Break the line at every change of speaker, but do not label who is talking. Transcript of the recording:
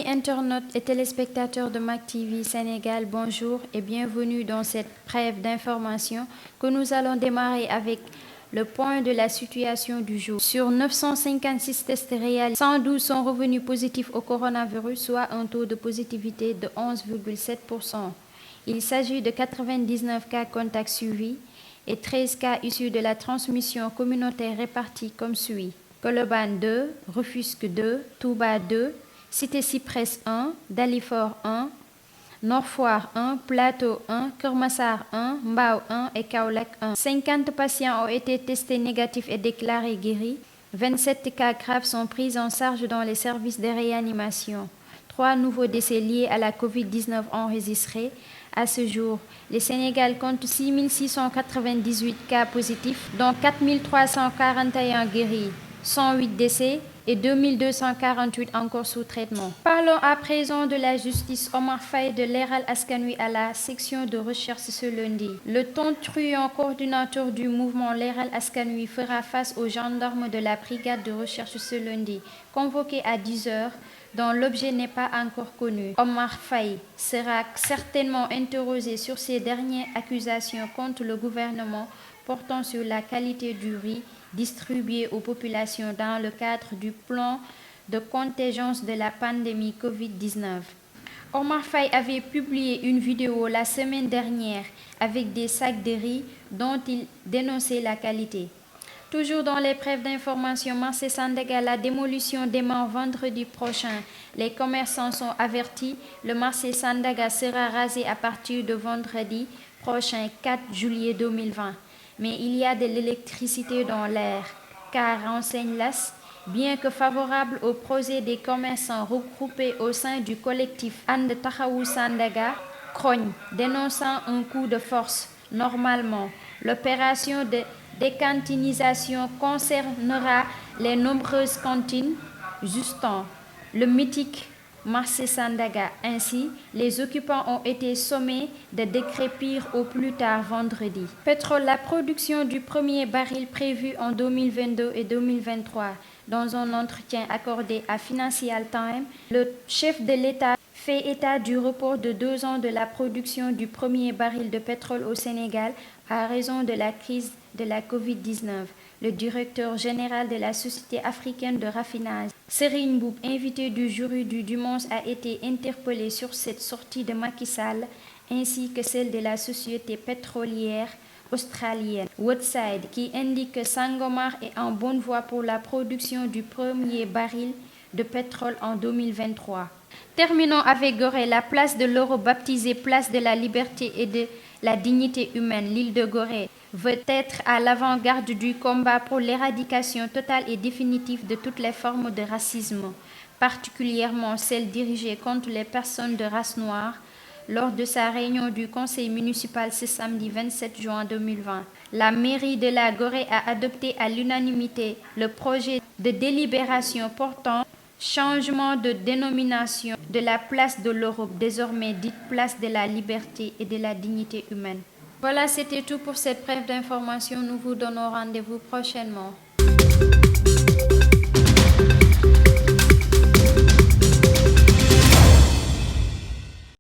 Amis internautes et téléspectateurs de Mak TV Sénégal, bonjour et bienvenue dans cette brève d'information que nous allons démarrer avec le point de la situation du jour. Sur 956 tests réalisés, 112 sont revenus positifs au coronavirus, soit un taux de positivité de 11,7%. Il s'agit de 99 cas contacts suivis et 13 cas issus de la transmission communautaire répartis comme suit. Colobane 2, Rufisque 2, Touba 2, Cité Cyprès 1, Dalifort 1, Nord Foire 1, Plateau 1, Keur Massar 1, Mbao 1 et Kaolack 1. 50 patients ont été testés négatifs et déclarés guéris. 27 cas graves sont pris en charge dans les services de réanimation. 3 nouveaux décès liés à la Covid-19 enregistrés. À ce jour, le Sénégal compte 6 698 cas positifs, dont 4 341 guéris, 108 décès et 2 248 encore sous traitement. Parlons à présent de la justice. Omar Faye de Leral Askan Wi à la section de recherche ce lundi. Le tonitruand coordinateur du mouvement Leral Askan Wi fera face aux gendarmes de la brigade de recherche ce lundi, convoqué à 10 h, dont l'objet n'est pas encore connu. Omar Faye sera certainement interrogé sur ces dernières accusations contre le gouvernement portant sur la qualité du riz distribué aux populations dans le cadre du plan de contingence de la pandémie Covid-19. Omar Faye avait publié une vidéo la semaine dernière avec des sacs de riz dont il dénonçait la qualité. Toujours dans les brèves d'information, marché Sandaga, la démolition démarre vendredi prochain. Les commerçants sont avertis, le marché Sandaga sera rasé à partir de vendredi prochain 4 juillet 2020. Mais il y a de l'électricité dans l'air, car renseigne l'AS, bien que favorable au projet des commerçants regroupés au sein du collectif And Taxawu Sandaga, grogne, dénonçant un coup de force. Normalement, l'opération de décantinisation concernera les nombreuses cantines justant le mythique marché Sandaga. Ainsi, les occupants ont été sommés de décrépir au plus tard vendredi. Pétrole, la production du premier baril prévu en 2022 et 2023. Dans un entretien accordé à Financial Times, le chef de l'État fait état du report de 2 ans de la production du premier baril de pétrole au Sénégal à raison de la crise de la Covid-19. Le directeur général de la Société africaine de raffinage, Serigne Mboup, invité du jury du dimanche, a été interpellé sur cette sortie de Macky Sall ainsi que celle de la société pétrolière australienne Woodside, qui indique que Sangomar est en bonne voie pour la production du premier baril de pétrole en 2023. Terminons avec Gorée, la place de l'Europe baptisée Place de la Liberté et de la Dignité Humaine. L'île de Gorée veut être à l'avant-garde du combat pour l'éradication totale et définitive de toutes les formes de racisme, particulièrement celles dirigées contre les personnes de race noire. Lors de sa réunion du conseil municipal ce samedi 27 juin 2020, la mairie de la Gorée a adopté à l'unanimité le projet de délibération portant changement de dénomination de la place de l'Europe, désormais dite place de la liberté et de la dignité humaine. Voilà, c'était tout pour cette brève d'information. Nous vous donnons rendez-vous prochainement.